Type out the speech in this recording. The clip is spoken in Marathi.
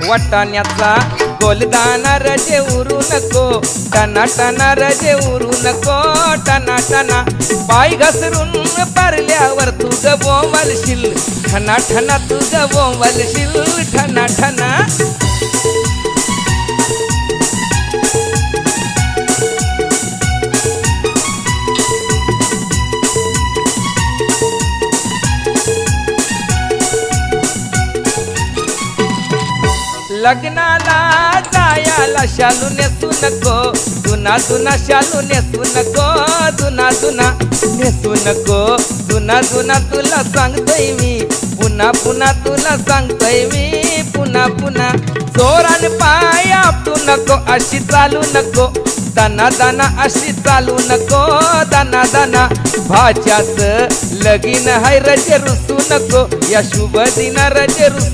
वाटाण्याचा गोलदाना रजे उरू नको, टना टना रजे उरू नको, टना टना पाय घसरून पारल्यावर तू ग बोंबलशील, ठना ठना तू ग बोंबलशील, ठना ठना. लग्नाला जायाला शालू नेसू नको, जुना जुना शालू नेसू नको, जुना जुना नेसू नको, जुना जुना तुला सांगतोय मी, पुन्हा पुन्हा तुला सांगतोय मी, पुन्हा पुन्हा. जोरान पाय आपटू नको, अशी चालू नको, दाना दाना अशी चालू नको, दाना दाना. भाच्याच लगीन हाय रजे रुसू नको, या शुभ दिना रजे रुसू